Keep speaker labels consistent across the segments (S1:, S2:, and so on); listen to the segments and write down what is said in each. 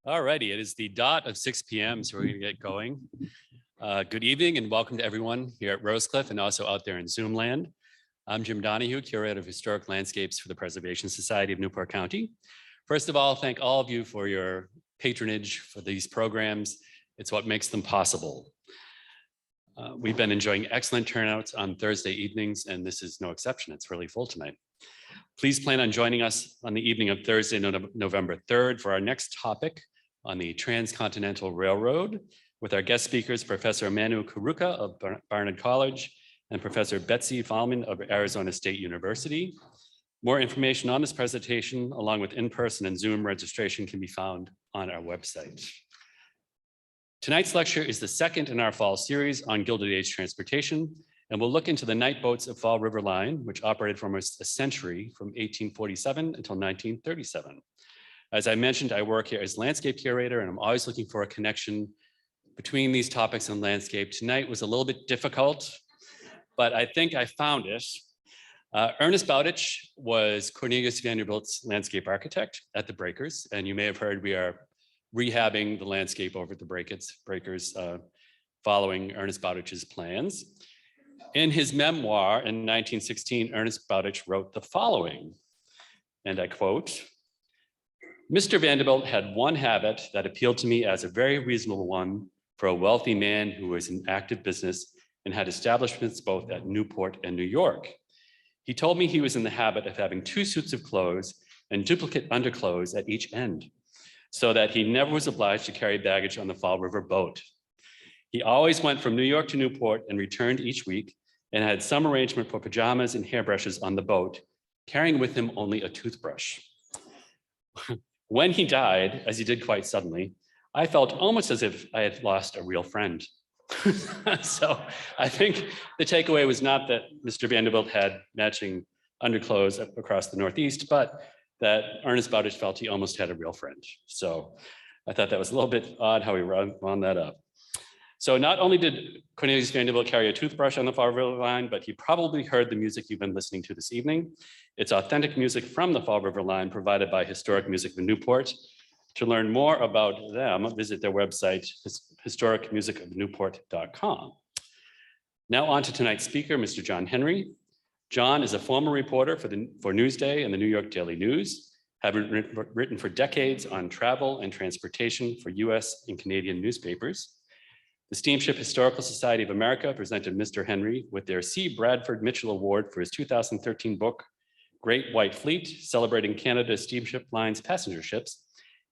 S1: All righty, it is the dot of 6 p.m., so we're going to get going. Good evening and welcome to everyone here at Rosecliff and also out there in Zoom land. I'm Jim Donahue, Curator of Historic Landscapes for the Preservation Society of Newport County. First of all, thank all of you for your patronage for these programs. It's what makes them possible. We've been enjoying excellent turnouts on Thursday evenings, and this is no exception. It's really full tonight. Please plan on joining us on the evening of Thursday, November 3rd for our next topic on the Transcontinental Railroad with our guest speakers, Professor Manu Karuka of Barnard College and Professor Betsy Fahlman of Arizona State University. More information on this presentation, along with in-person and Zoom registration, can be found on our website. Tonight's lecture is the second in our fall series on Gilded Age transportation, and we'll look into the night boats of Fall River Line, which operated for almost a century from 1847 until 1937. As I mentioned, I work here as landscape curator, and I'm always looking for a connection between these topics and landscape. Tonight was a little bit difficult, but I think I found it. Ernest Bowditch was Cornelius Vanderbilt's landscape architect at the Breakers, and you may have heard we are rehabbing the landscape over at the Breakers following Ernest Bowditch's plans. In his memoir in 1916, Ernest Bowditch wrote the following, and I quote, "Mr. Vanderbilt had one habit that appealed to me as a very reasonable one for a wealthy man who was in active business and had establishments both at Newport and New York. He told me he was in the habit of having 2 suits of clothes and duplicate underclothes at each end, so that he never was obliged to carry baggage on the Fall River boat. He always went from New York to Newport and returned each week and had some arrangement for pajamas and hairbrushes on the boat, carrying with him only a toothbrush. When he died, as he did quite suddenly, I felt almost as if I had lost a real friend." So I think the takeaway was not that Mr. Vanderbilt had matching underclothes across the Northeast, but that Ernest Bowditch felt he almost had a real friend. So I thought that was a little bit odd how he wound that up. So not only did Cornelius Vanderbilt carry a toothbrush on the Fall River Line, but he probably heard the music you've been listening to this evening. It's authentic music from the Fall River Line provided by Historic Music of Newport. To learn more about them, visit their website, historicmusicofnewport.com. Now on to tonight's speaker, Mr. John Henry. John is a former reporter for Newsday and the New York Daily News, having written for decades on travel and transportation for US and Canadian newspapers. The Steamship Historical Society of America presented Mr. Henry with their C. Bradford Mitchell Award for his 2013 book, Great White Fleet, Celebrating Canada's Steamship Line's Passenger Ships,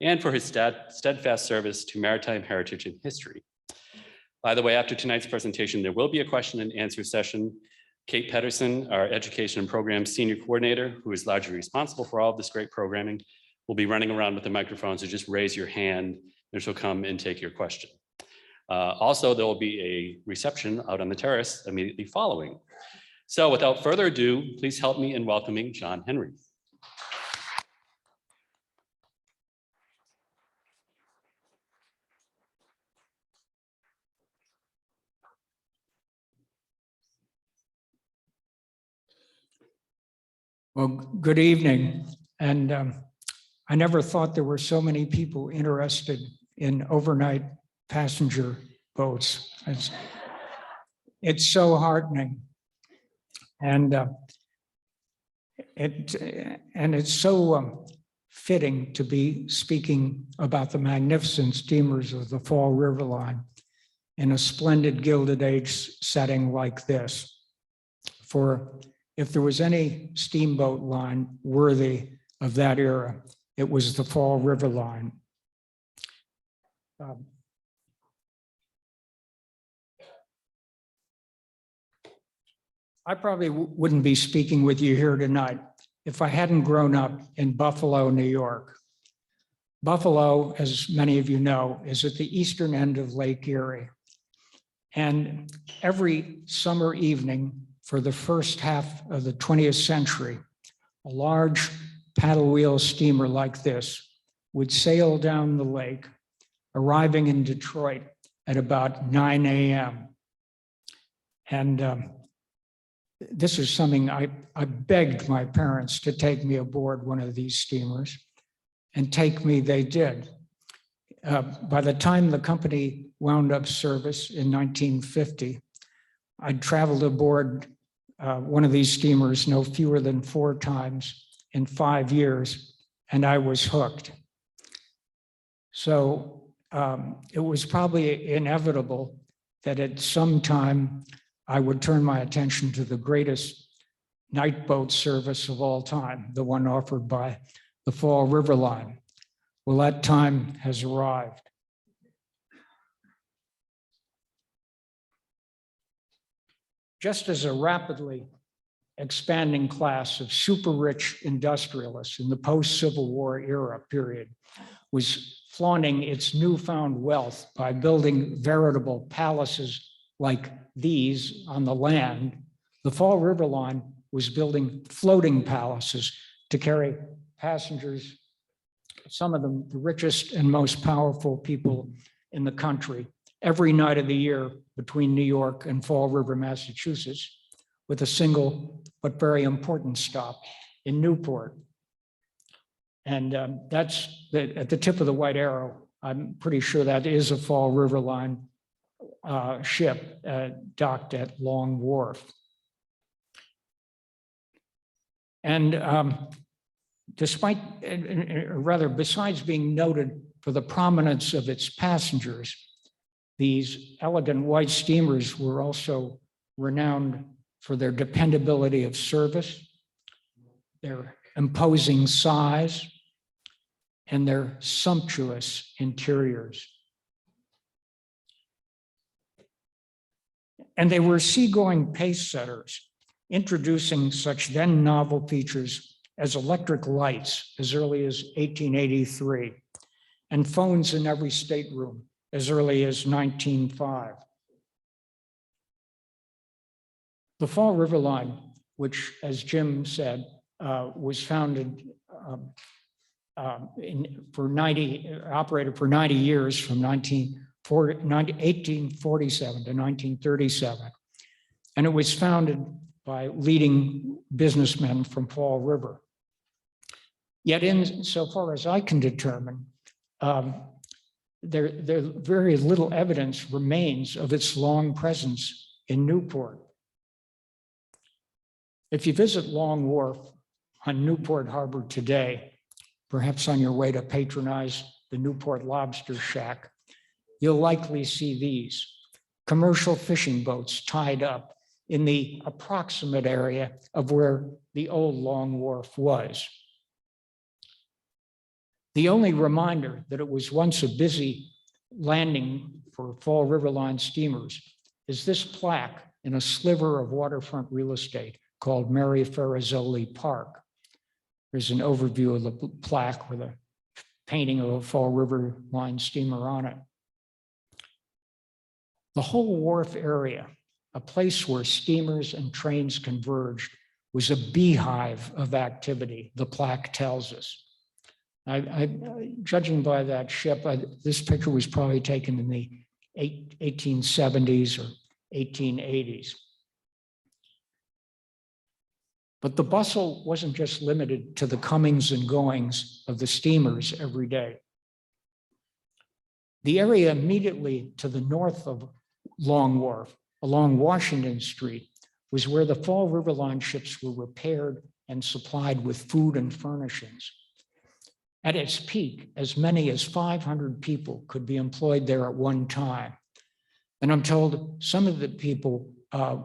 S1: and for his steadfast service to maritime heritage and history. By the way, after tonight's presentation, there will be a question and answer session. Kate Pedersen, our Education and Programs Senior Coordinator, who is largely responsible for all of this great programming, will be running around with the microphone, so just raise your hand and she'll come and take your question. Also, there will be a reception out on the terrace immediately following. So without further ado, please help me in welcoming John Henry.
S2: Well, good evening. And I never thought there were so many people interested in overnight passenger boats. It's so heartening. And it's so fitting to be speaking about the magnificent steamers of the Fall River Line in a splendid Gilded Age setting like this. For if there was any steamboat line worthy of that era, it was the Fall River Line. I probably wouldn't be speaking with you here tonight if I hadn't grown up in Buffalo, New York. Buffalo, as many of you know, is at the eastern end of Lake Erie. And every summer evening for the first half of the 20th century, a large paddle wheel steamer like this would sail down the lake, arriving in Detroit at about 9 a.m. And this is something I begged my parents to take me aboard one of these steamers, and take me they did. By the time the company wound up service in 1950, I'd traveled aboard one of these steamers no fewer than 4 times in 5 years, and I was hooked. So it was probably inevitable that at some time I would turn my attention to the greatest night boat service of all time, the one offered by the Fall River Line. Well, that time has arrived. Just as a rapidly expanding class of super-rich industrialists in the post-Civil War era period was flaunting its newfound wealth by building veritable palaces like these on the land, the Fall River Line was building floating palaces to carry passengers, some of them the richest and most powerful people in the country, every night of the year between New York and Fall River, Massachusetts, with a single but very important stop in Newport. And that's at the tip of the white arrow. I'm pretty sure that is a Fall River Line ship docked at Long Wharf. And besides being noted for the prominence of its passengers, these elegant white steamers were also renowned for their dependability of service, their imposing size, and their sumptuous interiors. And they were seagoing pace setters, introducing such then novel features as electric lights as early as 1883, and phones in every stateroom as early as 1905. The Fall River Line, which, as Jim said, was founded operated for 90 years from 1847 to 1937. And it was founded by leading businessmen from Fall River. Yet insofar as I can determine, there very little evidence remains of its long presence in Newport. If you visit Long Wharf on Newport Harbor today, perhaps on your way to patronize the Newport Lobster Shack, you'll likely see these commercial fishing boats tied up in the approximate area of where the old Long Wharf was. The only reminder that it was once a busy landing for Fall River Line steamers is this plaque in a sliver of waterfront real estate called Mary Ferrazzoli Park. There's an overview of the plaque with a painting of a Fall River Line steamer on it. The whole wharf area, a place where steamers and trains converged, was a beehive of activity, the plaque tells us. Judging by that ship, this picture was probably taken in the 1870s or 1880s. But the bustle wasn't just limited to the comings and goings of the steamers every day. The area immediately to the north of Long Wharf, along Washington Street, was where the Fall River Line ships were repaired and supplied with food and furnishings. At its peak, as many as 500 people could be employed there at one time. And I'm told some of the people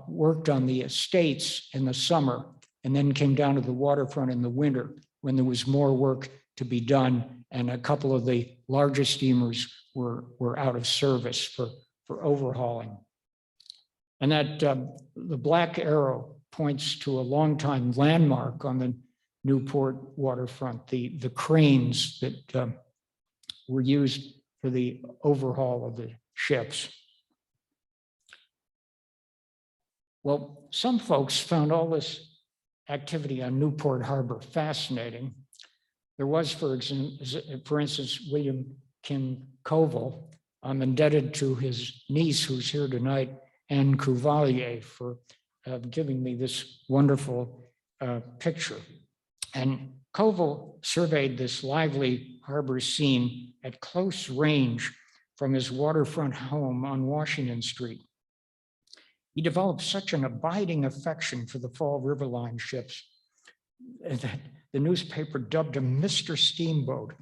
S2: worked on the estates in the summer and then came down to the waterfront in the winter when there was more work to be done, and a couple of the larger steamers were out of service for overhauling. And that the black arrow points to a longtime landmark on the Newport waterfront, the cranes that were used for the overhaul of the ships. Well, some folks found all this activity on Newport Harbor fascinating. There was, for instance, William Kim Covell. I'm indebted to his niece, who's here tonight, Anne Couvalier, for giving me this wonderful picture. And Koval surveyed this lively harbor scene at close range from his waterfront home on Washington Street. He developed such an abiding affection for the Fall River Line ships that the newspaper dubbed him Mr. Steamboat,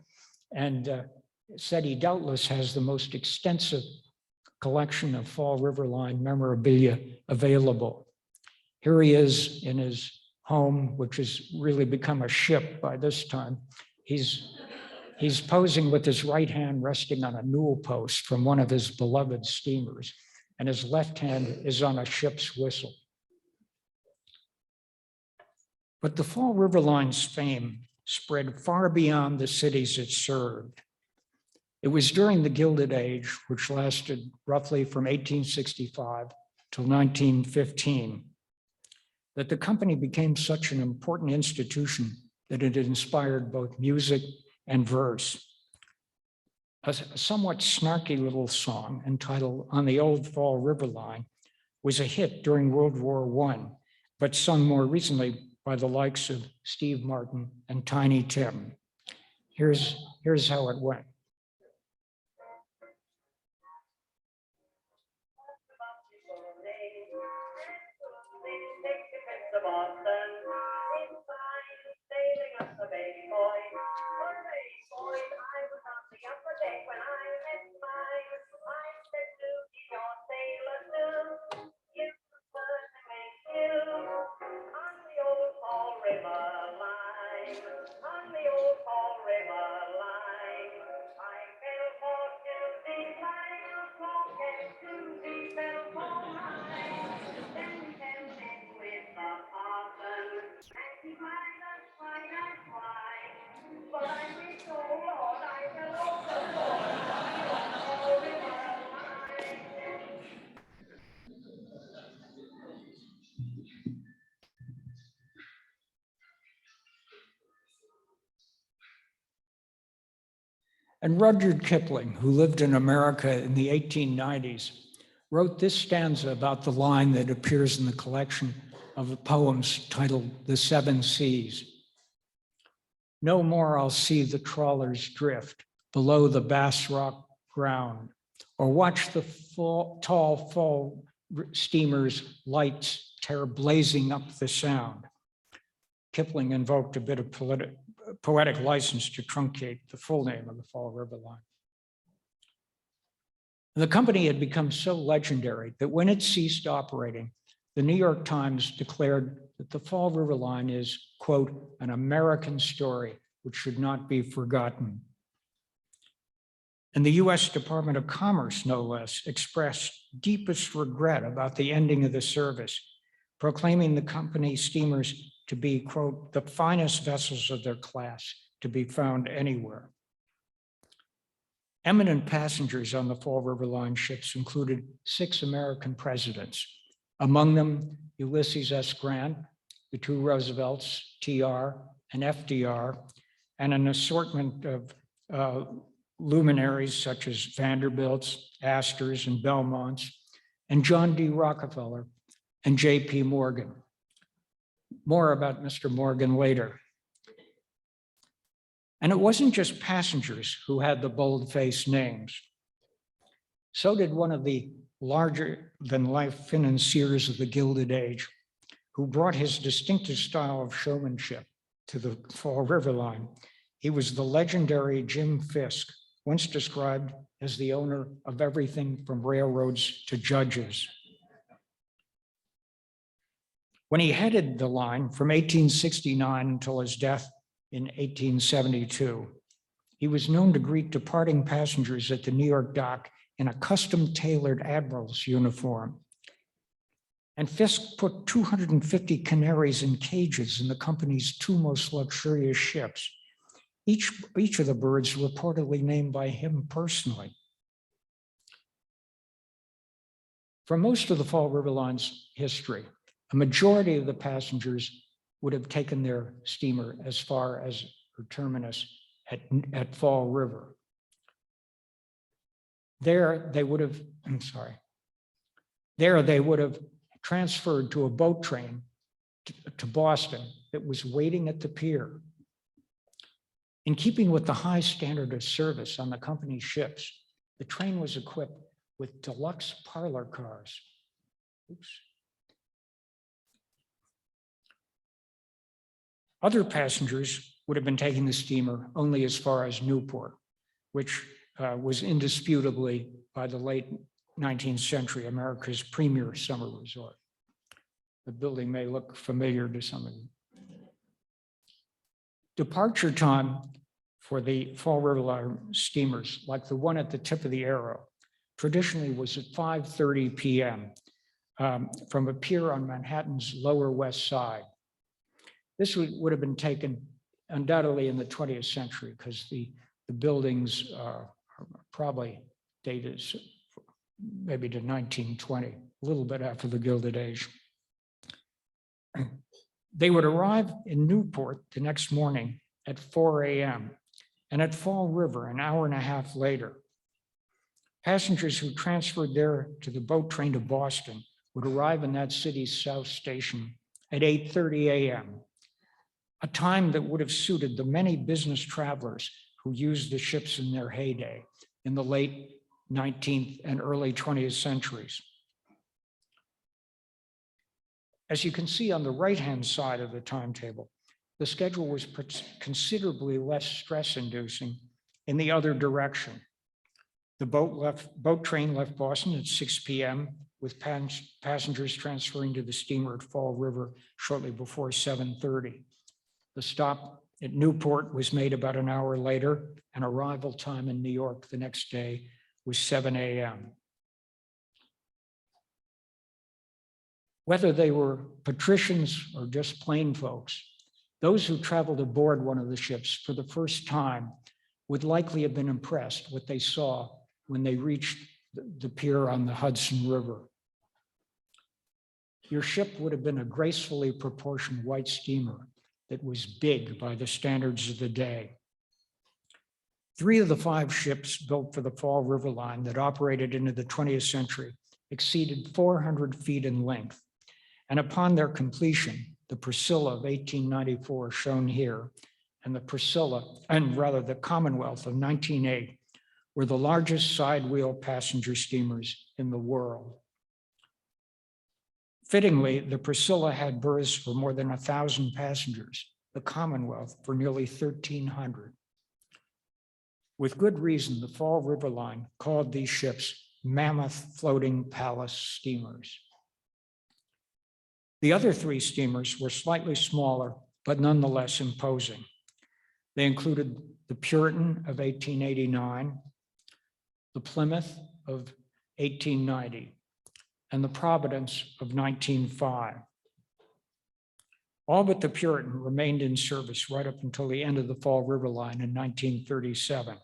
S2: and said he doubtless has the most extensive collection of Fall River Line memorabilia available. Here he is in his home, which has really become a ship by this time. He's posing with his right hand resting on a newel post from one of his beloved steamers, and his left hand is on a ship's whistle. But the Fall River Line's fame spread far beyond the cities it served. It was during the Gilded Age, which lasted roughly from 1865 till 1915, that the company became such an important institution that it inspired both music and verse. A somewhat snarky little song entitled "On the Old Fall River Line" was a hit during World War I, but sung more recently by the likes of Steve Martin and Tiny Tim. Here's how it went. And Rudyard Kipling, who lived in America in the 1890s, wrote this stanza about the line that appears in the collection of poems titled "The Seven Seas." No more I'll see the trawlers drift below the Bass Rock ground, or watch the tall fall steamers' lights tear blazing up the sound. Kipling invoked a bit of poetic license to truncate the full name of the Fall River Line. The company had become so legendary that when it ceased operating, the New York Times declared that the Fall River Line is, quote, "an American story which should not be forgotten." And the US Department of Commerce, no less, expressed deepest regret about the ending of the service, proclaiming the company's steamers to be, quote, "the finest vessels of their class to be found anywhere." Eminent passengers on the Fall River Line ships included 6 American presidents, among them Ulysses S. Grant, the 2 Roosevelts, TR and FDR, and an assortment of luminaries such as Vanderbilts, Astors, and Belmonts, and John D. Rockefeller and J.P. Morgan. More about Mr. Morgan later. And it wasn't just passengers who had the bold-faced names. So did one of the larger-than-life financiers of the Gilded Age, who brought his distinctive style of showmanship to the Fall River Line. He was the legendary Jim Fisk, once described as the owner of everything from railroads to judges. When he headed the line from 1869 until his death in 1872, he was known to greet departing passengers at the New York dock in a custom-tailored admiral's uniform. And Fisk put 250 canaries in cages in the company's 2 most luxurious ships, each of the birds reportedly named by him personally. For most of the Fall River Line's history, a majority of the passengers would have taken their steamer as far as her terminus at Fall River. There they would have transferred to a boat train to Boston that was waiting at the pier. In keeping with the high standard of service on the company's ships, the train was equipped with deluxe parlor cars. Oops. Other passengers would have been taking the steamer only as far as Newport, which was indisputably, by the late 19th century, America's premier summer resort. The building may look familiar to some of you. Departure time for the Fall River Line steamers, like the one at the tip of the arrow, traditionally was at 5:30 p.m. From a pier on Manhattan's Lower West Side. This would have been taken undoubtedly in the 20th century because the buildings are probably dated maybe to 1920, a little bit after the Gilded Age. They would arrive in Newport the next morning at 4 a.m. and at Fall River an hour and a half later. Passengers who transferred there to the boat train to Boston would arrive in that city's South Station at 8:30 a.m., a time that would have suited the many business travelers who used the ships in their heyday in the late 19th and early 20th centuries. As you can see on the right-hand side of the timetable, the schedule was considerably less stress-inducing in the other direction. The boat train left Boston at 6 p.m. with passengers transferring to the steamer at Fall River shortly before 7:30. The stop at Newport was made about an hour later, and arrival time in New York the next day was 7 a.m. Whether they were patricians or just plain folks, those who traveled aboard one of the ships for the first time would likely have been impressed what they saw when they reached the pier on the Hudson River. Your ship would have been a gracefully proportioned white steamer that was big by the standards of the day. 3 of the 5 ships built for the Fall River Line that operated into the 20th century exceeded 400 feet in length. And upon their completion, the Priscilla of 1894, shown here, and the Commonwealth of 1908 were the largest side wheel passenger steamers in the world. Fittingly, the Priscilla had berths for more than 1,000 passengers, the Commonwealth for nearly 1,300. With good reason, the Fall River Line called these ships mammoth floating palace steamers. The other 3 steamers were slightly smaller, but nonetheless imposing. They included the Puritan of 1889, the Plymouth of 1890, and the Providence of 1905. All but the Puritan remained in service right up until the end of the Fall River Line in 1937,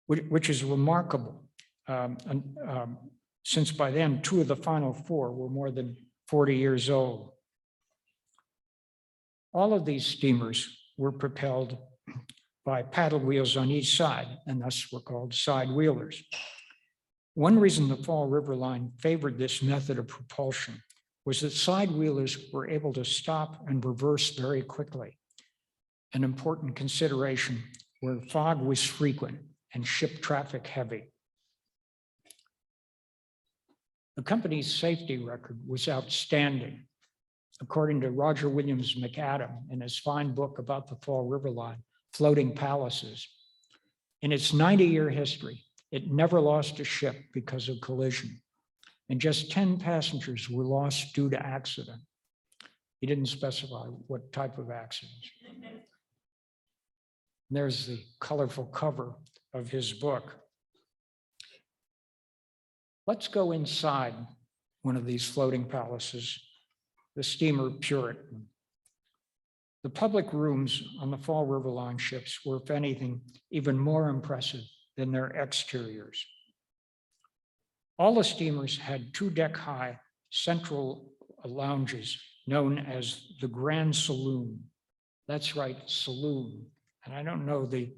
S2: which is remarkable, since by then 2 of the final 4 were more than 40 years old. All of these steamers were propelled by paddle wheels on each side, and thus were called side wheelers. One reason the Fall River Line favored this method of propulsion was that side wheelers were able to stop and reverse very quickly, an important consideration where fog was frequent and ship traffic heavy. The company's safety record was outstanding. According to Roger Williams McAdam in his fine book about the Fall River Line, Floating Palaces, in its 90-year history, it never lost a ship because of collision, and just 10 passengers were lost due to accident. He didn't specify what type of accident. There's the colorful cover of his book. Let's go inside one of these floating palaces, the steamer Puritan. The public rooms on the Fall River Line ships were, if anything, even more impressive than their exteriors. All the steamers had 2-deck-high central lounges known as the Grand Saloon. That's right, saloon. And I don't know the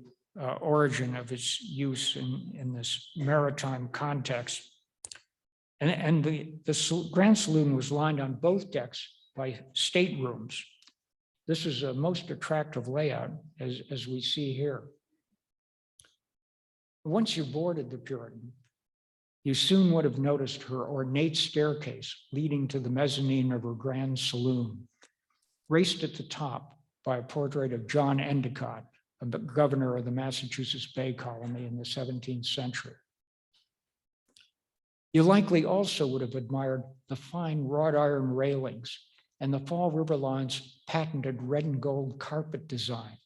S2: origin of its use in this maritime context. And the Grand Saloon was lined on both decks by staterooms, This is a most attractive layout as we see here. Once you boarded the Puritan, you soon would have noticed her ornate staircase leading to the mezzanine of her grand saloon, graced at the top by a portrait of John Endicott, a governor of the Massachusetts Bay Colony in the 17th century. You likely also would have admired the fine wrought iron railings and the Fall River Line's patented red and gold carpet design.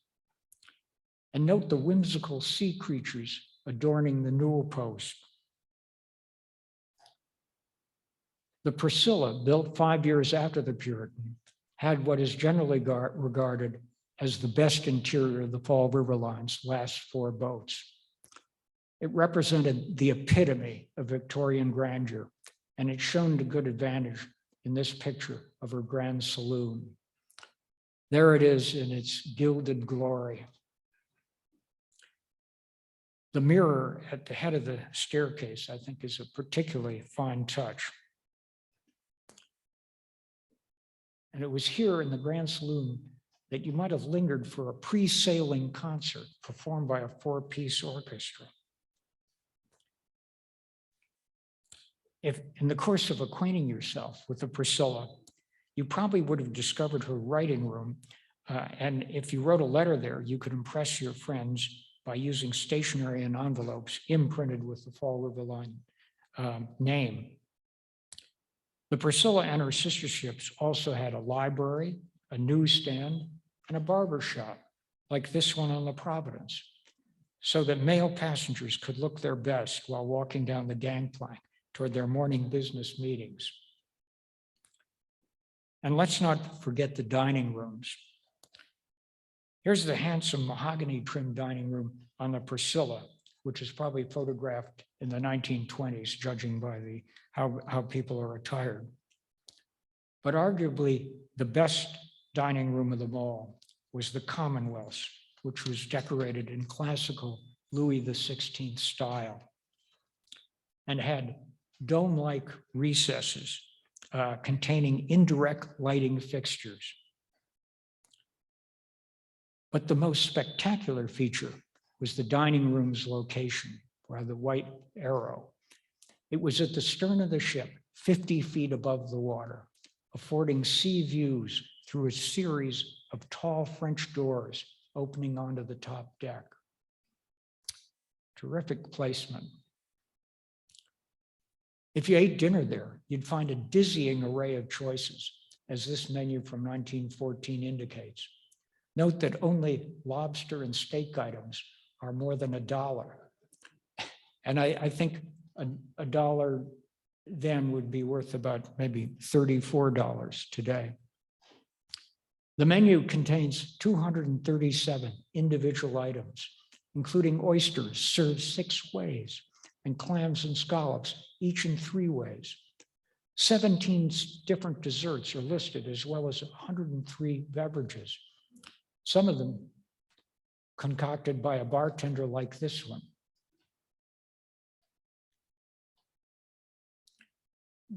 S2: And note the whimsical sea creatures adorning the newel post. The Priscilla, built 5 years after the Puritan, had what is generally regarded as the best interior of the Fall River Line's last 4 boats. It represented the epitome of Victorian grandeur, and it's shown to good advantage in this picture of her grand saloon. There it is in its gilded glory. The mirror at the head of the staircase, I think, is a particularly fine touch. And it was here in the grand saloon that you might have lingered for a pre-sailing concert performed by a 4-piece orchestra. If in the course of acquainting yourself with the Priscilla, you probably would have discovered her writing room. And if you wrote a letter there, you could impress your friends by using stationery and envelopes imprinted with the Fall River Line name. The Priscilla and her sister ships also had a library, a newsstand, and a barber shop, like this one on the Providence, so that male passengers could look their best while walking down the gangplank toward their morning business meetings. And let's not forget the dining rooms. Here's the handsome mahogany trimmed dining room on the Priscilla, which is probably photographed in the 1920s, judging by how people are attired. But arguably the best dining room of them all was the Commonwealth's, which was decorated in classical Louis XVI style and had dome-like recesses containing indirect lighting fixtures. But the most spectacular feature was the dining room's location, or the white arrow. It was at the stern of the ship, 50 feet above the water, affording sea views through a series of tall French doors opening onto the top deck. Terrific placement. If you ate dinner there, you'd find a dizzying array of choices, as this menu from 1914 indicates. Note that only lobster and steak items are more than $1. And I think a dollar then would be worth about maybe $34 today. The menu contains 237 individual items, including oysters served 6 ways, and clams and scallops, each in 3 ways. 17 different desserts are listed, as well as 103 beverages, some of them concocted by a bartender like this one.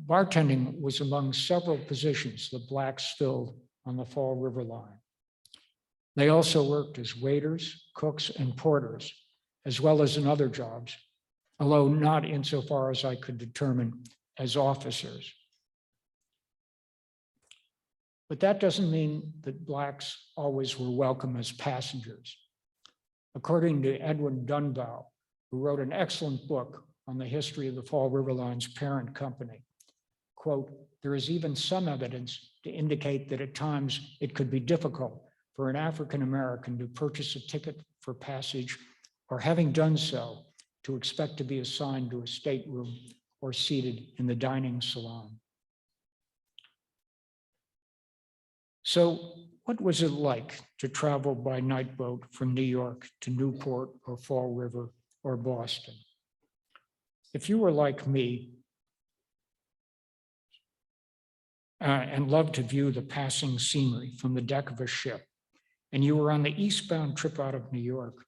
S2: Bartending was among several positions the Blacks filled on the Fall River Line. They also worked as waiters, cooks, and porters, as well as in other jobs, although not insofar as I could determine as officers. But that doesn't mean that Blacks always were welcome as passengers. According to Edwin Dunbow, who wrote an excellent book on the history of the Fall River Line's parent company, quote, "There is even some evidence to indicate that at times it could be difficult for an African American to purchase a ticket for passage, or having done so, to expect to be assigned to a stateroom or seated in the dining salon." So what was it like to travel by night boat from New York to Newport or Fall River or Boston? If you were like me and loved to view the passing scenery from the deck of a ship, and you were on the eastbound trip out of New York,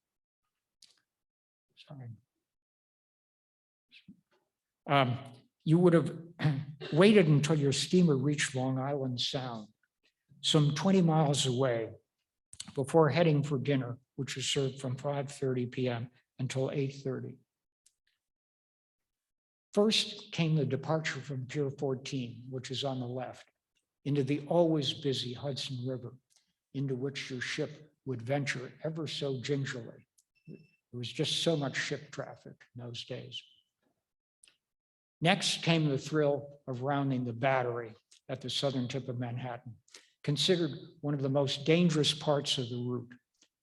S2: you would have waited until your steamer reached Long Island Sound, some 20 miles away before heading for dinner, which was served from 5:30 p.m. until 8:30. First came the departure from Pier 14, which is on the left, into the always busy Hudson River, into which your ship would venture ever so gingerly. There was just so much ship traffic in those days. Next came the thrill of rounding the Battery at the southern tip of Manhattan, considered one of the most dangerous parts of the route,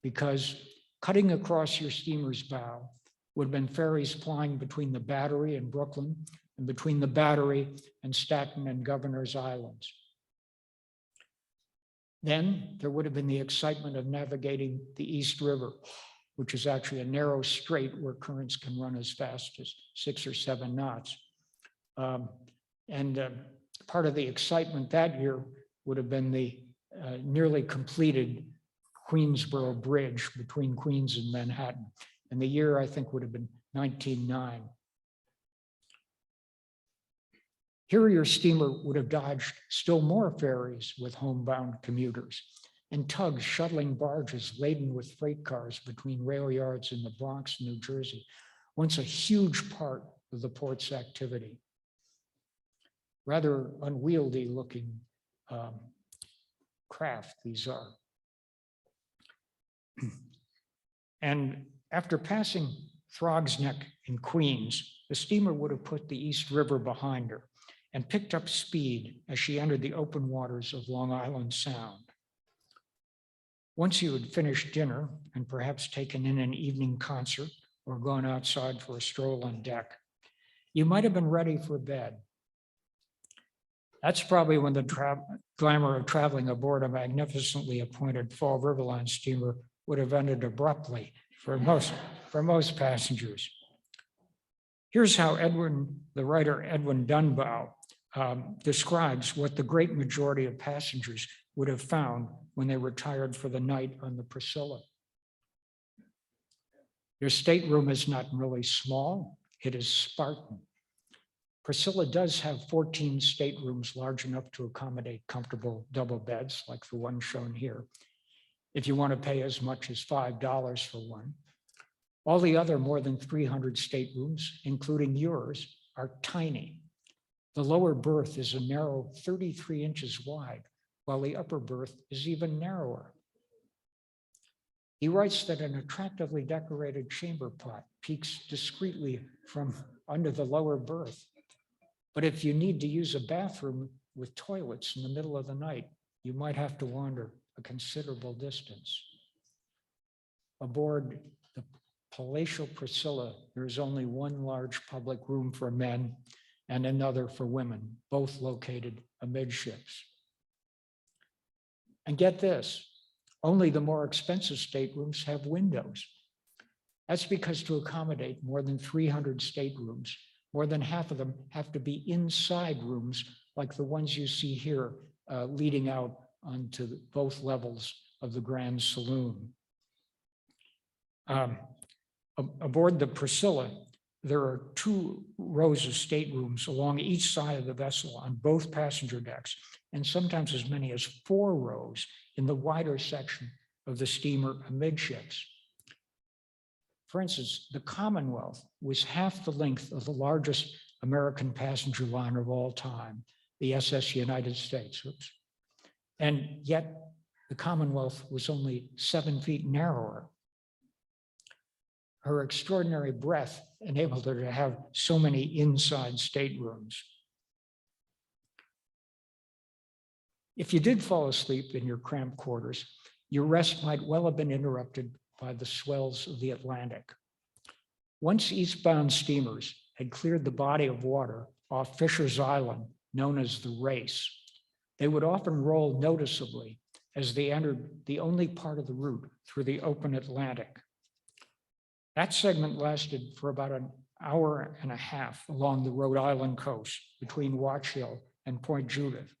S2: because cutting across your steamer's bow would have been ferries plying between the Battery and Brooklyn and between the Battery and Staten and Governor's Islands. Then there would have been the excitement of navigating the East River, which is actually a narrow strait where currents can run as fast as 6 or 7 knots. Part of the excitement that year would have been the nearly completed Queensboro Bridge between Queens and Manhattan. And the year, I think, would have been 1909. Here, your steamer would have dodged still more ferries with homebound commuters and tugs shuttling barges laden with freight cars between rail yards in the Bronx, New Jersey, once a huge part of the port's activity. Rather unwieldy looking craft these are. And after passing Throgs Neck in Queens, the steamer would have put the East River behind her and picked up speed as she entered the open waters of Long Island Sound. Once you had finished dinner and perhaps taken in an evening concert or gone outside for a stroll on deck, you might have been ready for bed. That's probably when the glamour of traveling aboard a magnificently appointed Fall River Line steamer would have ended abruptly for most passengers. Here's how the writer Edwin Dunbow describes what the great majority of passengers would have found when they retired for the night on the Priscilla. Your stateroom is not really small, it is Spartan. Priscilla does have 14 staterooms large enough to accommodate comfortable double beds like the one shown here, if you want to pay as much as $5 for one. All the other more than 300 staterooms, including yours, are tiny. The lower berth is a narrow 33 inches wide, while the upper berth is even narrower. He writes that an attractively decorated chamber pot peeks discreetly from under the lower berth. But if you need to use a bathroom with toilets in the middle of the night, you might have to wander a considerable distance. Aboard the palatial Priscilla, there is only one large public room for men and another for women, both located amidships. And get this, only the more expensive staterooms have windows. That's because to accommodate more than 300 staterooms, more than half of them have to be inside rooms like the ones you see here leading out onto both levels of the Grand Saloon. Aboard the Priscilla, there are 2 rows of staterooms along each side of the vessel on both passenger decks, and sometimes as many as 4 rows in the wider section of the steamer amidships. For instance, the Commonwealth was half the length of the largest American passenger liner of all time, the SS United States. Oops. And yet the Commonwealth was only 7 feet narrower. Her extraordinary breadth enabled her to have so many inside staterooms. If you did fall asleep in your cramped quarters, your rest might well have been interrupted by the swells of the Atlantic. Once eastbound steamers had cleared the body of water off Fisher's Island, known as the Race, they would often roll noticeably as they entered the only part of the route through the open Atlantic. That segment lasted for about an hour and a half along the Rhode Island coast between Watch Hill and Point Judith.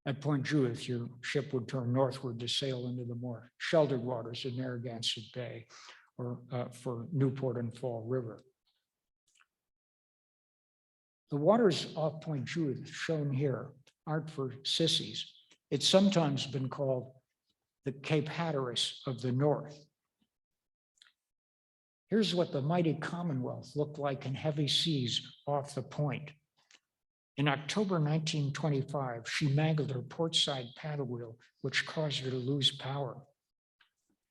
S2: At Point Judith, your ship would turn northward to sail into the more sheltered waters of Narragansett Bay or for Newport and Fall River. The waters off Point Judith shown here aren't for sissies. It's sometimes been called the Cape Hatteras of the North. Here's what the mighty Commonwealth looked like in heavy seas off the point. In October 1925, she mangled her portside paddle wheel, which caused her to lose power.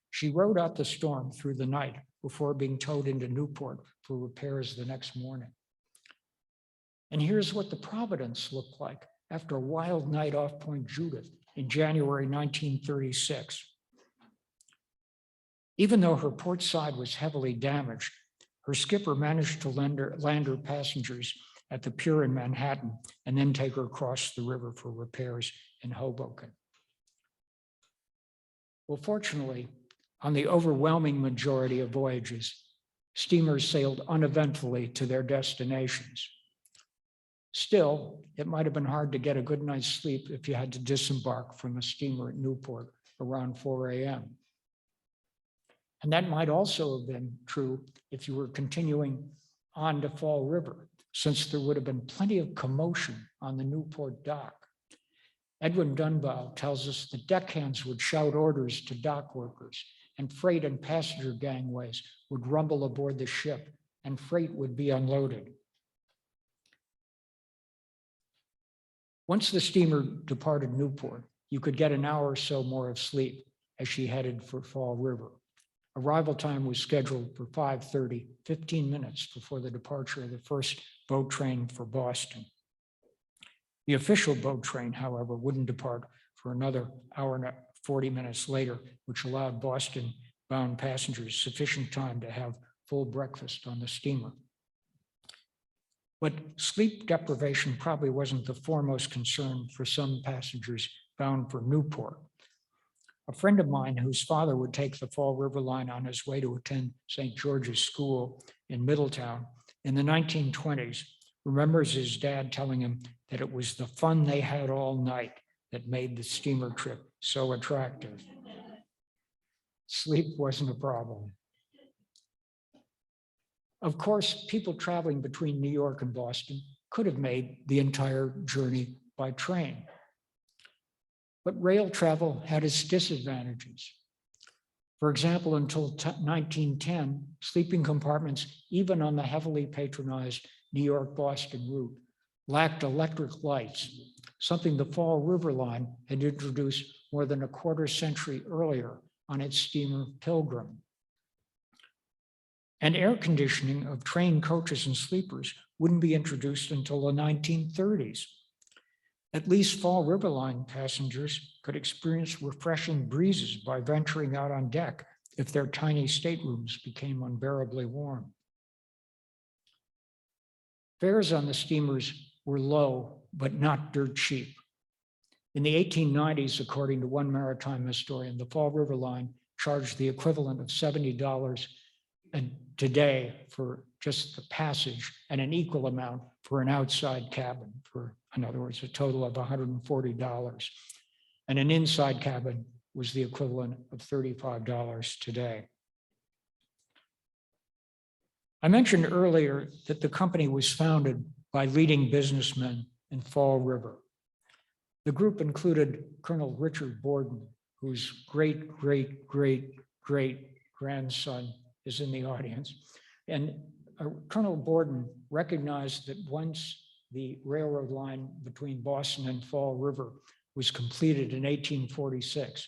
S2: She rode out the storm through the night before being towed into Newport for repairs the next morning. And here's what the Providence looked like after a wild night off Point Judith in January 1936. Even though her port side was heavily damaged, her skipper managed to land her passengers at the pier in Manhattan and then take her across the river for repairs in Hoboken. Well, fortunately, on the overwhelming majority of voyages, steamers sailed uneventfully to their destinations. Still, it might have been hard to get a good night's sleep if you had to disembark from a steamer at Newport around 4 a.m. And that might also have been true if you were continuing on to Fall River, since there would have been plenty of commotion on the Newport dock. Edwin Dunbar tells us the deckhands would shout orders to dock workers, and freight and passenger gangways would rumble aboard the ship, and freight would be unloaded. Once the steamer departed Newport, you could get an hour or so more of sleep as she headed for Fall River. Arrival time was scheduled for 5:30, 15 minutes before the departure of the first boat train for Boston. The official boat train, however, wouldn't depart for another hour and 40 minutes later, which allowed Boston-bound passengers sufficient time to have full breakfast on the steamer. But sleep deprivation probably wasn't the foremost concern for some passengers bound for Newport. A friend of mine whose father would take the Fall River Line on his way to attend St. George's School in Middletown in the 1920s remembers his dad telling him that it was the fun they had all night that made the steamer trip so attractive. Sleep wasn't a problem. Of course, people traveling between New York and Boston could have made the entire journey by train. But rail travel had its disadvantages. For example, until 1910, sleeping compartments, even on the heavily patronized New York-Boston route, lacked electric lights, something the Fall River Line had introduced more than a quarter century earlier on its steamer Pilgrim. And air conditioning of train coaches and sleepers wouldn't be introduced until the 1930s. At least Fall River Line passengers could experience refreshing breezes by venturing out on deck if their tiny staterooms became unbearably warm. Fares on the steamers were low, but not dirt cheap. In the 1890s, according to one maritime historian, the Fall River Line charged the equivalent of $70 today for just the passage and an equal amount for an outside cabin, for, in other words, a total of $140. And an inside cabin was the equivalent of $35 today. I mentioned earlier that the company was founded by leading businessmen in Fall River. The group included Colonel Richard Borden, whose great-great-great-great-grandson is in the audience. And Colonel Borden recognized that once the railroad line between Boston and Fall River was completed in 1846,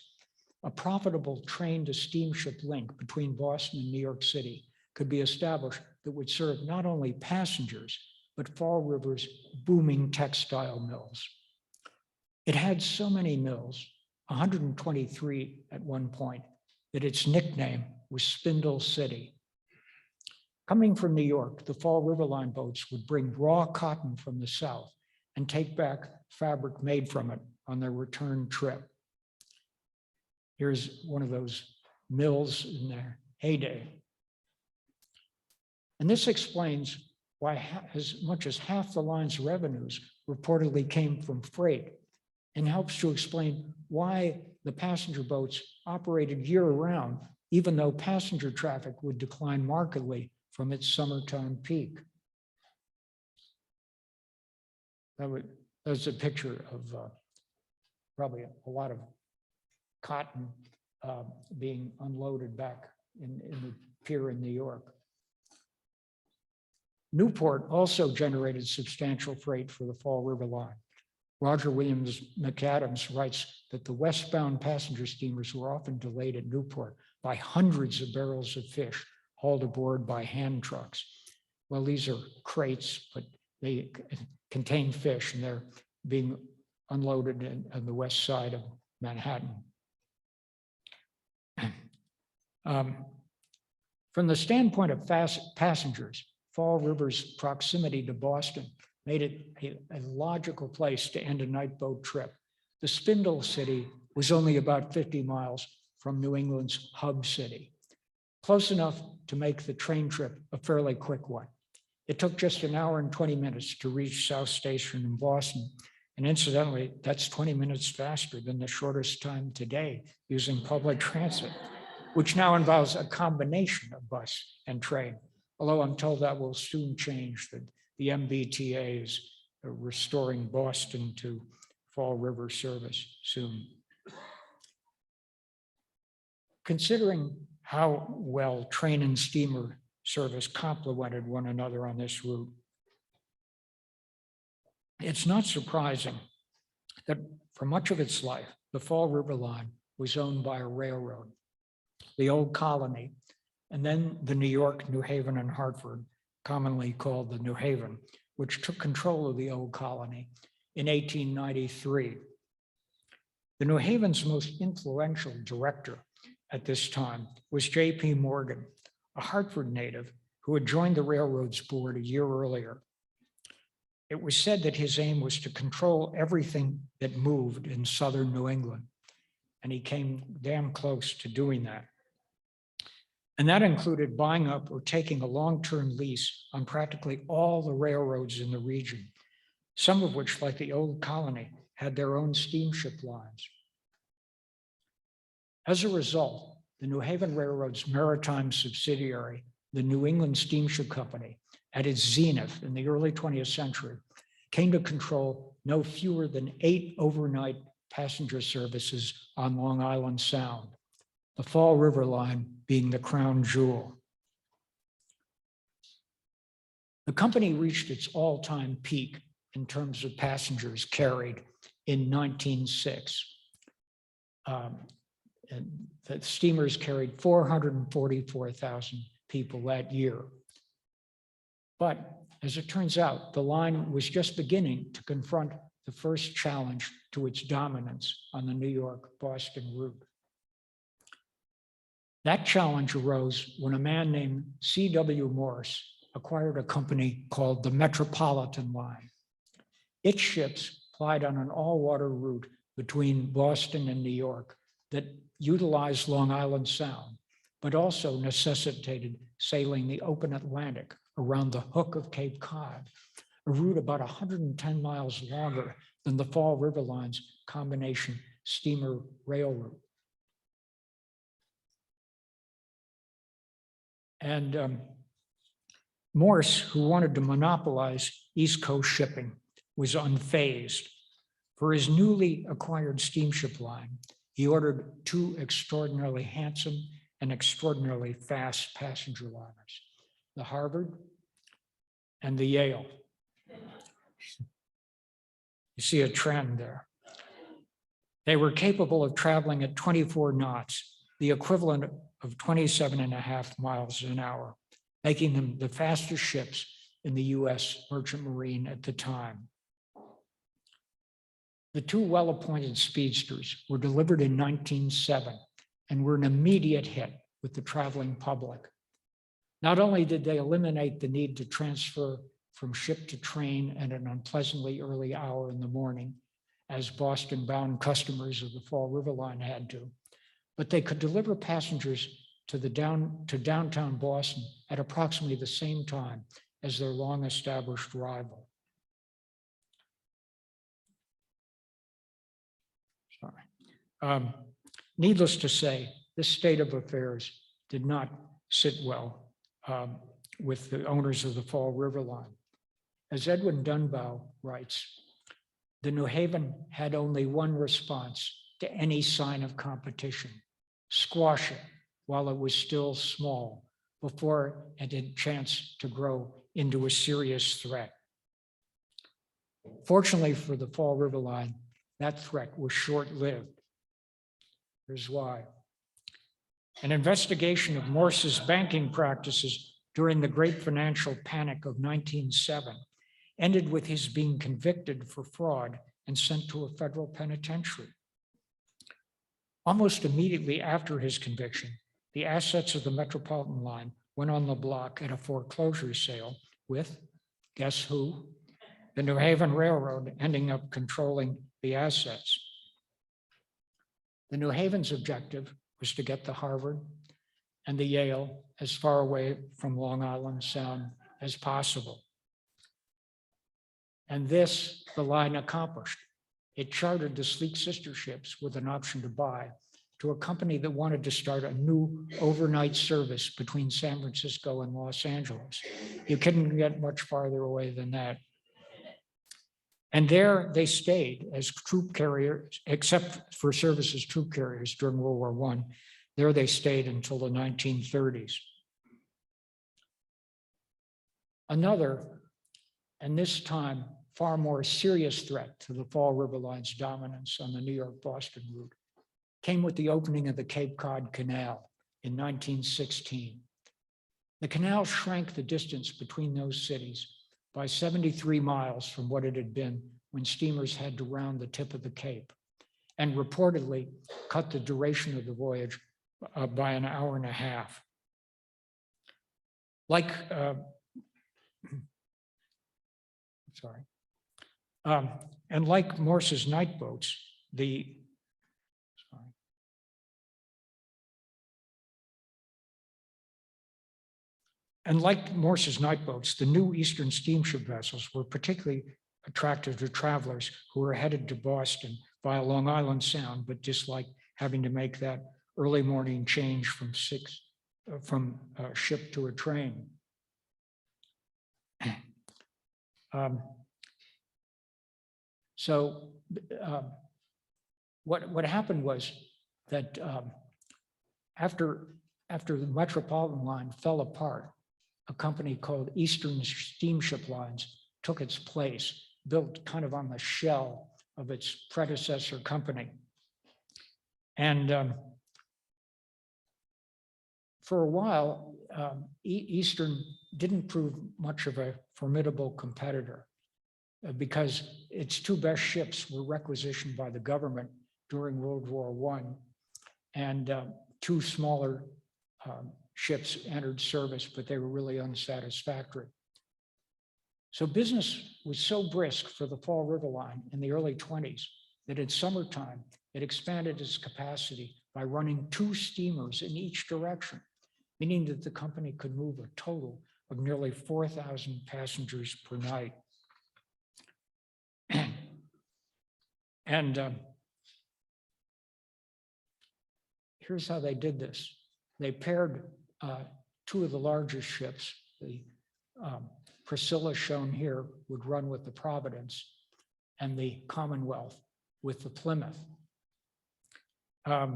S2: a profitable train to steamship link between Boston and New York City could be established that would serve not only passengers, but Fall River's booming textile mills. It had so many mills, 123 at one point, that its nickname was Spindle City. Coming from New York, the Fall River Line boats would bring raw cotton from the South and take back fabric made from it on their return trip. Here's one of those mills in their heyday. And this explains why as much as half the line's revenues reportedly came from freight, and helps to explain why the passenger boats operated year-round, even though passenger traffic would decline markedly from its summertime peak. That was a picture of probably a lot of cotton being unloaded back in the pier in New York. Newport also generated substantial freight for the Fall River Line. Roger Williams McAdams writes that the westbound passenger steamers were often delayed at Newport by hundreds of barrels of fish hauled aboard by hand trucks. Well, these are crates, but they contain fish and they're being unloaded on the west side of Manhattan. From the standpoint of passengers, Fall River's proximity to Boston made it a logical place to end a night boat trip. The Spindle City was only about 50 miles from New England's hub city, close enough to make the train trip a fairly quick one. It took just an hour and 20 minutes to reach South Station in Boston. And incidentally, that's 20 minutes faster than the shortest time today using public transit, which now involves a combination of bus and train. Although I'm told that will soon change, that the MBTA is restoring Boston to Fall River service soon. Considering how well train and steamer service complemented one another on this route, it's not surprising that for much of its life, the Fall River Line was owned by a railroad, the Old Colony, and then the New York, New Haven, and Hartford, commonly called the New Haven, which took control of the Old Colony in 1893. The New Haven's most influential director at this time was J.P. Morgan, a Hartford native who had joined the railroad's board a year earlier. It was said that his aim was to control everything that moved in southern New England, and he came damn close to doing that. And that included buying up or taking a long-term lease on practically all the railroads in the region, some of which, like the Old Colony, had their own steamship lines. As a result, the New Haven Railroad's maritime subsidiary, the New England Steamship Company, at its zenith in the early 20th century, came to control no fewer than 8 overnight passenger services on Long Island Sound, the Fall River Line being the crown jewel. The company reached its all-time peak in terms of passengers carried in 1906. And the steamers carried 444,000 people that year. But as it turns out, the line was just beginning to confront the first challenge to its dominance on the New York-Boston route. That challenge arose when a man named C.W. Morse acquired a company called the Metropolitan Line. Its ships plied on an all-water route between Boston and New York that utilized Long Island Sound, but also necessitated sailing the open Atlantic around the hook of Cape Cod, a route about 110 miles longer than the Fall River Line's combination steamer rail route. And Morse, who wanted to monopolize East Coast shipping, was unfazed. For his newly acquired steamship line, he ordered 2 extraordinarily handsome and extraordinarily fast passenger liners, the Harvard and the Yale. You see a trend there. They were capable of traveling at 24 knots, the equivalent of 27.5 miles an hour, making them the fastest ships in the US merchant marine at the time. The 2 well-appointed speedsters were delivered in 1907 and were an immediate hit with the traveling public. Not only did they eliminate the need to transfer from ship to train at an unpleasantly early hour in the morning, as Boston-bound customers of the Fall River Line had to, but they could deliver passengers to downtown Boston at approximately the same time as their long-established rival. Sorry. Needless to say, this state of affairs did not sit well with the owners of the Fall River Line. As Edwin Dunbow writes, The New Haven had only one response to any sign of competition: squash it while it was still small, before it had a chance to grow into a serious threat. Fortunately for the Fall River Line, that threat was short-lived. Here's why. An investigation of Morse's banking practices during the great financial panic of 1907 ended with his being convicted for fraud and sent to a federal penitentiary. Almost immediately after his conviction, the assets of the Metropolitan Line went on the block at a foreclosure sale with, guess who? The New Haven Railroad ending up controlling the assets. The New Haven's objective was to get the Harvard and the Yale as far away from Long Island Sound as possible. And this the line accomplished. It chartered the sleek sister ships with an option to buy to a company that wanted to start a new overnight service between San Francisco and Los Angeles. You couldn't get much farther away than that. And there they stayed as troop carriers, except for service as troop carriers during World War I. There they stayed until the 1930s. Another, and this time far more serious threat to the Fall River Line's dominance on the New York-Boston route came with the opening of the Cape Cod Canal in 1916. The canal shrank the distance between those cities by 73 miles from what it had been when steamers had to round the tip of the Cape, and reportedly cut the duration of the voyage by an hour and a half. And like Morse's night boats, the new Eastern steamship vessels were particularly attractive to travelers who were headed to Boston via Long Island Sound, but disliked having to make that early morning change from ship to a train. What happened was that after the Metropolitan Line fell apart, a company called Eastern Steamship Lines took its place, built kind of on the shell of its predecessor company. And for a while, Eastern didn't prove much of a formidable competitor because its two best ships were requisitioned by the government during World War I, and two smaller ships entered service, but they were really unsatisfactory. So business was so brisk for the Fall River Line in the early 1920s that in summertime, it expanded its capacity by running 2 steamers in each direction, meaning that the company could move a total of nearly 4,000 passengers per night. And here's how they did this. They paired 2 of the largest ships. The Priscilla, shown here, would run with the Providence, and the Commonwealth with the Plymouth. But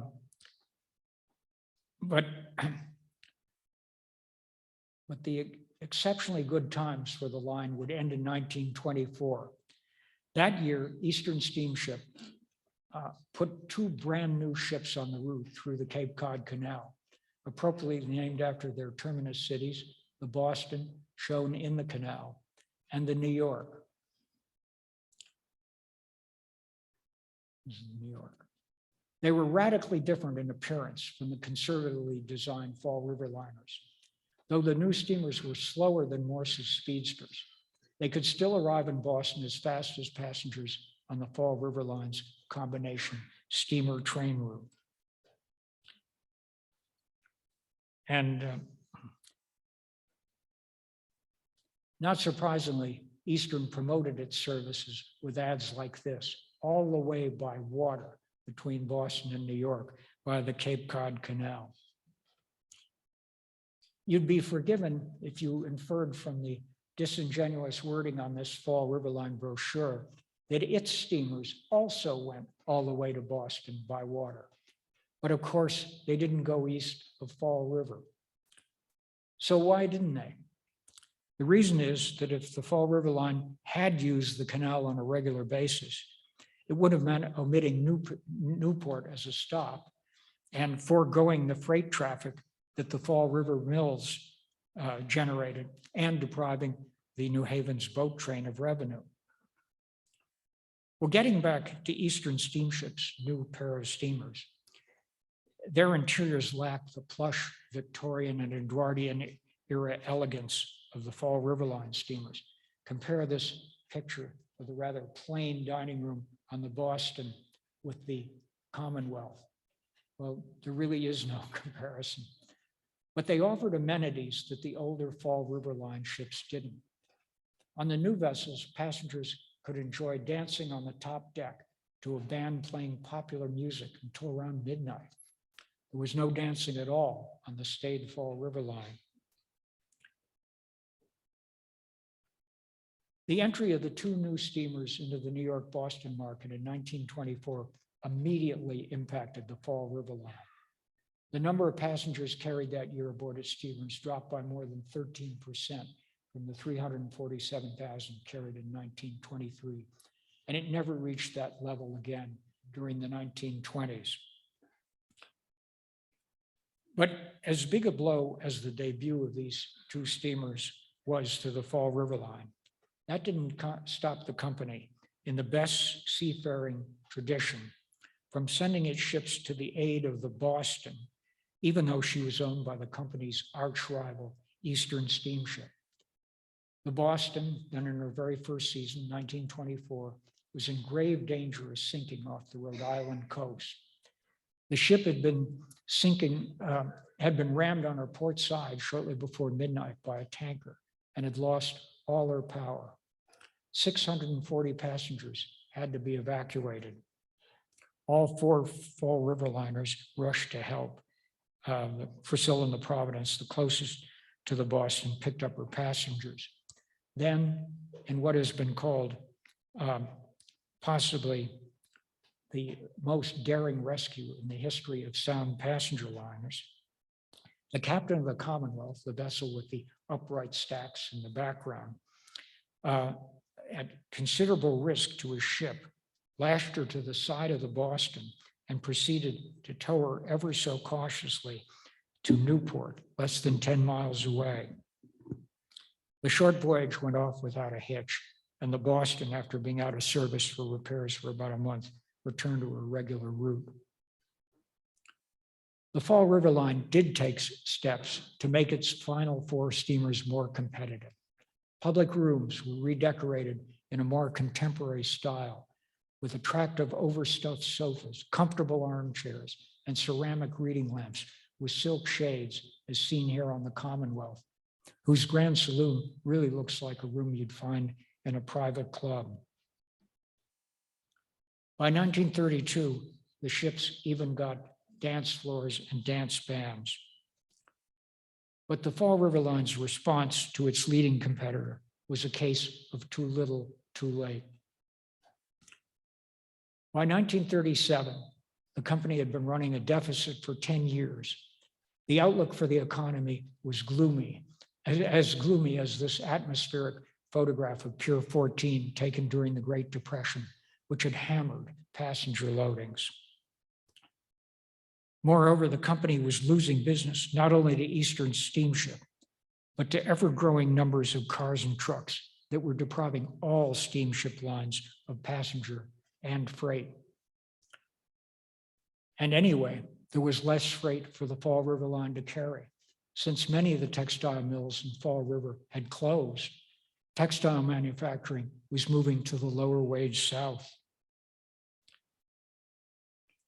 S2: the exceptionally good times for the line would end in 1924. That year, Eastern Steamship put 2 brand new ships on the route through the Cape Cod Canal, appropriately named after their terminus cities, the Boston, shown in the canal, and the New York. This is New York. They were radically different in appearance from the conservatively designed Fall River liners. Though the new steamers were slower than Morse's speedsters, they could still arrive in Boston as fast as passengers on the Fall River Line's combination steamer-train route. And not surprisingly, Eastern promoted its services with ads like this, all the way by water between Boston and New York via the Cape Cod Canal. You'd be forgiven if you inferred from the disingenuous wording on this Fall River Line brochure that its steamers also went all the way to Boston by water. But of course, they didn't go east of Fall River. So why didn't they? The reason is that if the Fall River Line had used the canal on a regular basis, it would have meant omitting Newport as a stop and foregoing the freight traffic that the Fall River mills generated and depriving the New Haven's boat train of revenue. Well, getting back to Eastern Steamship's new pair of steamers, their interiors lack the plush Victorian and Edwardian era elegance of the Fall River Line steamers. Compare this picture of the rather plain dining room on the Boston with the Commonwealth. Well, there really is no comparison. But they offered amenities that the older Fall River Line ships didn't. On the new vessels, passengers could enjoy dancing on the top deck to a band playing popular music until around midnight. There was no dancing at all on the staid Fall River Line. The entry of the two new steamers into the New York-Boston market in 1924 immediately impacted the Fall River Line. The number of passengers carried that year aboard its steamers dropped by more than 13% from the 347,000 carried in 1923, and it never reached that level again during the 1920s. But as big a blow as the debut of these two steamers was to the Fall River Line, that didn't stop the company, in the best seafaring tradition, from sending its ships to the aid of the Boston, even though she was owned by the company's arch rival, Eastern Steamship. The Boston, then in her very first season, 1924, was in grave danger of sinking off the Rhode Island coast. The ship had been rammed on her port side shortly before midnight by a tanker and had lost all her power. 640 passengers had to be evacuated. All four Fall River liners rushed to help. The Priscilla and the Providence, the closest to the Boston, picked up her passengers. Then, in what has been called possibly the most daring rescue in the history of sound passenger liners, the captain of the Commonwealth, the vessel with the upright stacks in the background, at considerable risk to his ship, lashed her to the side of the Boston and proceeded to tow her ever so cautiously to Newport, less than 10 miles away. The short voyage went off without a hitch, and the Boston, after being out of service for repairs for about a month, returned to her regular route. The Fall River Line did take steps to make its final four steamers more competitive. Public rooms were redecorated in a more contemporary style, with attractive overstuffed sofas, comfortable armchairs, and ceramic reading lamps with silk shades, as seen here on the Commonwealth, whose grand saloon really looks like a room you'd find in a private club. By 1932, the ships even got dance floors and dance bands. But the Fall River Line's response to its leading competitor was a case of too little, too late. By 1937, the company had been running a deficit for 10 years. The outlook for the economy was gloomy, as gloomy as this atmospheric photograph of Pier 14 taken during the Great Depression, which had hammered passenger loadings. Moreover, the company was losing business not only to Eastern Steamship, but to ever-growing numbers of cars and trucks that were depriving all steamship lines of passenger and freight. And anyway, there was less freight for the Fall River Line to carry. Since many of the textile mills in Fall River had closed, textile manufacturing was moving to the lower wage South.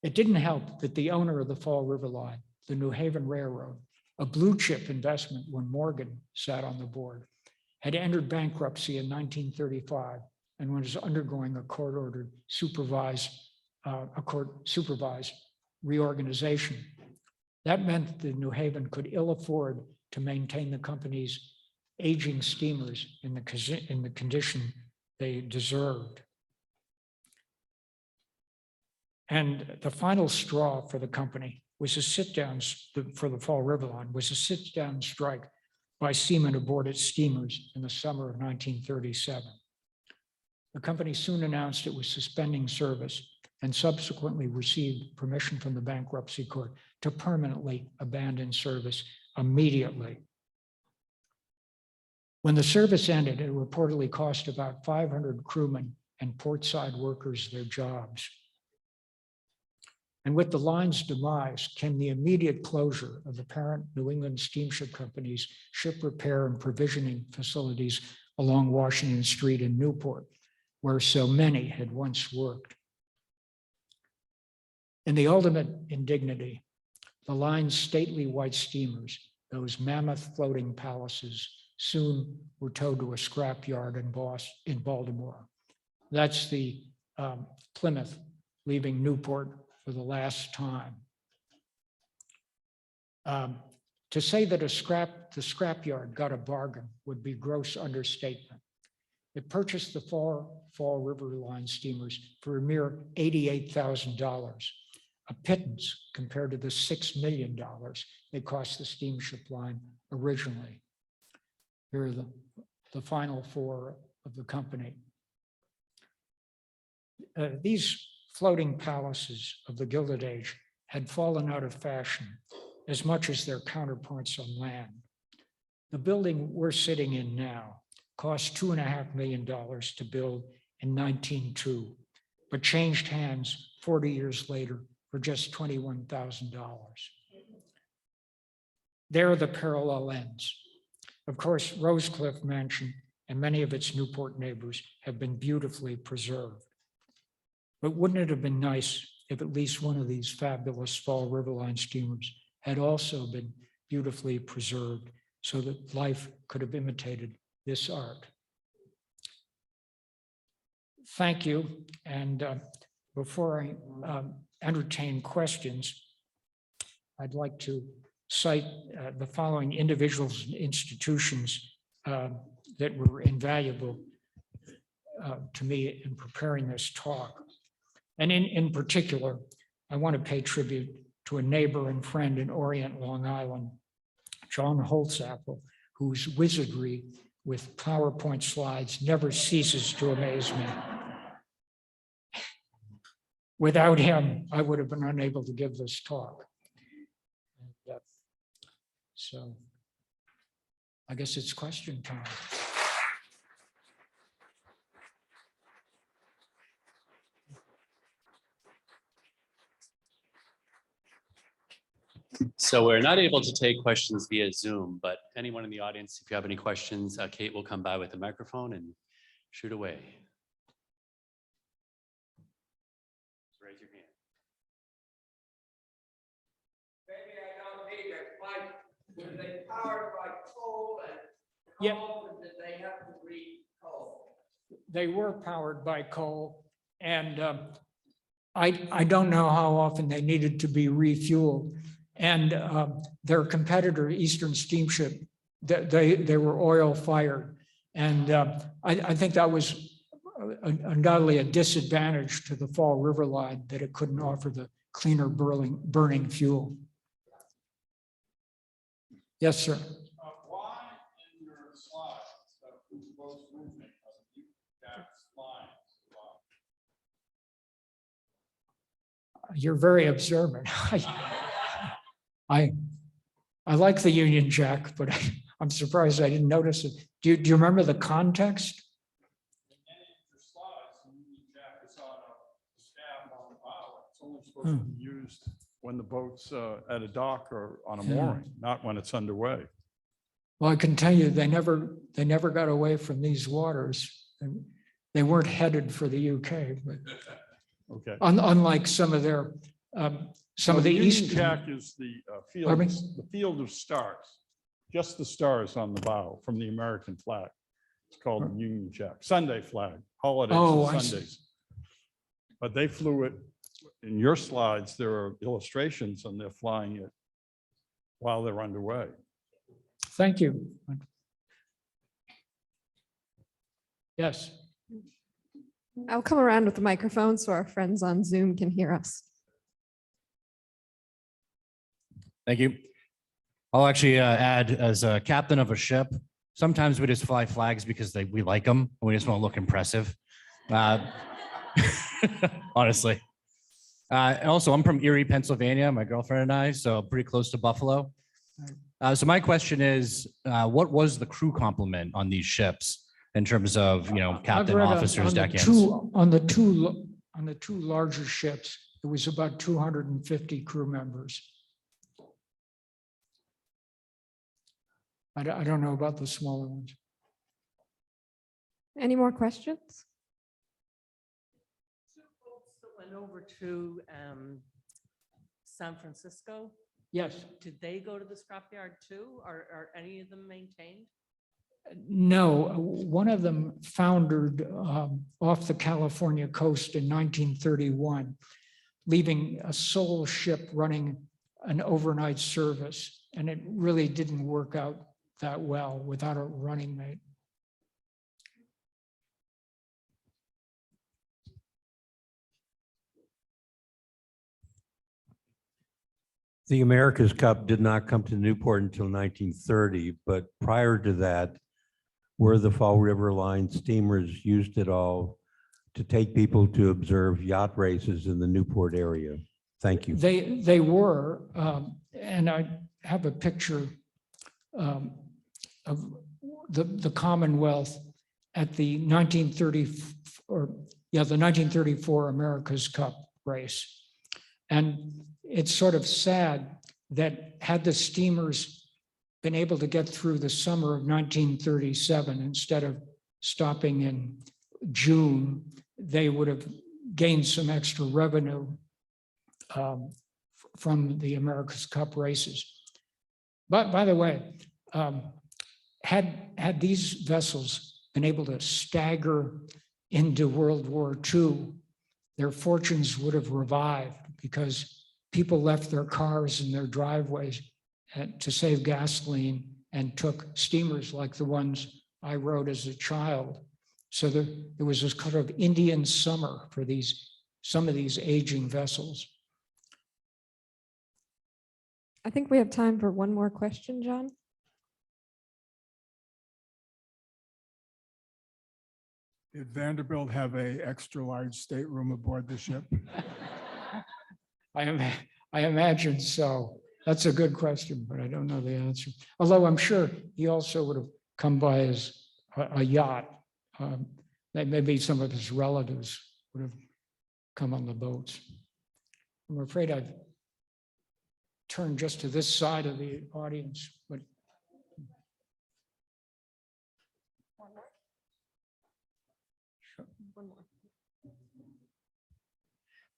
S2: It didn't help that the owner of the Fall River Line, the New Haven Railroad, a blue chip investment when Morgan sat on the board, had entered bankruptcy in 1935 and was undergoing a court-ordered supervised reorganization. That meant that New Haven could ill afford to maintain the company's aging steamers in the condition they deserved. And the final straw for the company was a sit-down, for the Fall River Line, was a sit-down strike by seamen aboard its steamers in the summer of 1937. The company soon announced it was suspending service and subsequently received permission from the bankruptcy court to permanently abandon service immediately. When the service ended, it reportedly cost about 500 crewmen and portside workers their jobs. And with the line's demise came the immediate closure of the parent New England Steamship Company's ship repair and provisioning facilities along Washington Street in Newport, where so many had once worked. In the ultimate indignity, the line's stately white steamers, those mammoth floating palaces, soon were towed to a scrapyard in Baltimore. That's the Plymouth leaving Newport for the last time. To say that the scrapyard got a bargain would be gross understatement. It purchased the Fall River Line steamers for a mere $88,000, a pittance compared to the $6 million they cost the steamship line originally. Here are the final four of the company. These floating palaces of the Gilded Age had fallen out of fashion as much as their counterparts on land. The building we're sitting in now cost $2.5 million to build in 1902, but changed hands 40 years later for just $21,000. There are the parallel ends. Of course, Rosecliff Mansion and many of its Newport neighbors have been beautifully preserved. But wouldn't it have been nice if at least one of these fabulous Fall River Line steamers had also been beautifully preserved so that life could have imitated this art? Thank you. And before I entertain questions, I'd like to cite the following individuals and institutions that were invaluable to me in preparing this talk. And in particular, I want to pay tribute to a neighbor and friend in Orient, Long Island, John Holtzapfel, whose wizardry with PowerPoint slides never ceases to amaze me. Without him, I would have been unable to give this talk. So I guess it's question time.
S1: So we're not able to take questions via Zoom, but anyone in the audience, if you have any questions, Kate will come by with the microphone and shoot away. Raise your hand.
S3: Maybe I don't need it. Were they powered by coal and
S2: Yeah.
S3: coal, and did they have to read coal?
S2: They were powered by coal, and I don't know how often they needed to be refueled. And their competitor, Eastern Steamship, they were oil fired. And I think that was undoubtedly a disadvantage to the Fall River Line, that it couldn't offer the cleaner burning fuel. Yes, sir.
S4: Why in your slides the boat's movement of that line?
S2: You're very observant. I like the Union Jack, but I'm surprised I didn't notice it. Do you remember the context?
S4: In any of your slides, the Union Jack is on a staff on the bow. It's only supposed to be used when the boat's at a dock or on a mooring, not when it's underway.
S2: Well, I can tell you, they never got away from these waters. And they weren't headed for the UK, but
S4: Okay.
S2: unlike some of their some of the
S4: Union
S2: East.
S4: Jack is the field of stars, just the stars on the bow from the American flag. It's called the Union Jack, Sunday flag, holidays
S2: Oh,
S4: and
S2: I see.
S4: Sundays. But they flew it, in your slides, there are illustrations and they're flying it while they're underway.
S2: Thank you. Yes.
S5: I'll come around with the microphone so our friends on Zoom can hear us.
S6: Thank you. I'll actually add, as a captain of a ship, sometimes we just fly flags because we like them and we just want to look impressive. Honestly. And also, I'm from Erie, Pennsylvania, my girlfriend and I, so pretty close to Buffalo. So my question is, what was the crew complement on these ships in terms of, captain, officers, deckhands?
S2: On the two larger ships, it was about 250 crew members. I don't know about the smaller ones.
S5: Any more questions?
S7: Two boats that went over to San Francisco,
S2: Yes.
S7: did they go to the scrapyard too? Are any of them maintained?
S2: No, one of them foundered off the California coast in 1931, leaving a sole ship running an overnight service. And it really didn't work out that well without a running mate.
S8: The America's Cup did not come to Newport until 1930, but prior to that, were the Fall River Line steamers used it all to take people to observe yacht races in the Newport area? Thank you.
S2: They were, and I have a picture of the Commonwealth at the 1934 America's Cup race. And it's sort of sad that had the steamers been able to get through the summer of 1937 instead of stopping in June, they would have gained some extra revenue from the America's Cup races. But by the way, had these vessels been able to stagger into World War II, their fortunes would have revived because people left their cars in their driveways to save gasoline and took steamers like the ones I rode as a child. So there was this kind of Indian summer for some of these aging vessels.
S5: I think we have time for one more question, John.
S4: Did Vanderbilt have a extra large stateroom aboard the ship?
S2: I imagine so. That's a good question, but I don't know the answer. Although I'm sure he also would have come by as a yacht. Maybe some of his relatives would have come on the boats. I'm afraid I've turned just to this side of the audience, but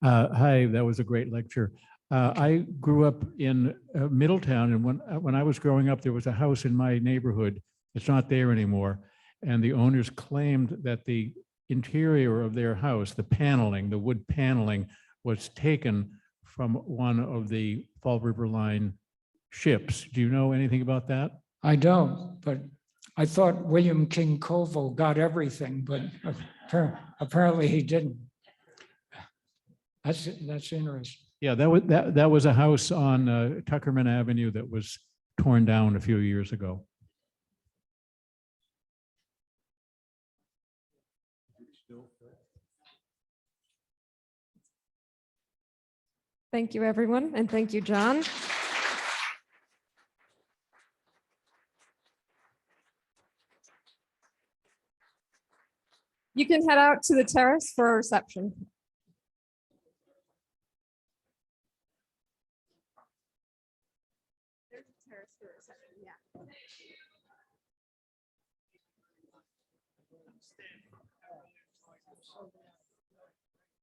S9: Hi, that was a great lecture. I grew up in Middletown, and when I was growing up, there was a house in my neighborhood. It's not there anymore. And the owners claimed that the interior of their house, the paneling, the wood paneling, was taken from one of the Fall River Line ships. Do you know anything about that?
S2: I don't. But I thought William King Colville got everything, but apparently he didn't. That's interesting.
S9: Yeah, that was a house on Tuckerman Avenue that was torn down a few years ago.
S5: Thank you, everyone, and thank you, John. You can head out to the terrace for a reception. There's a terrace for a reception, yeah.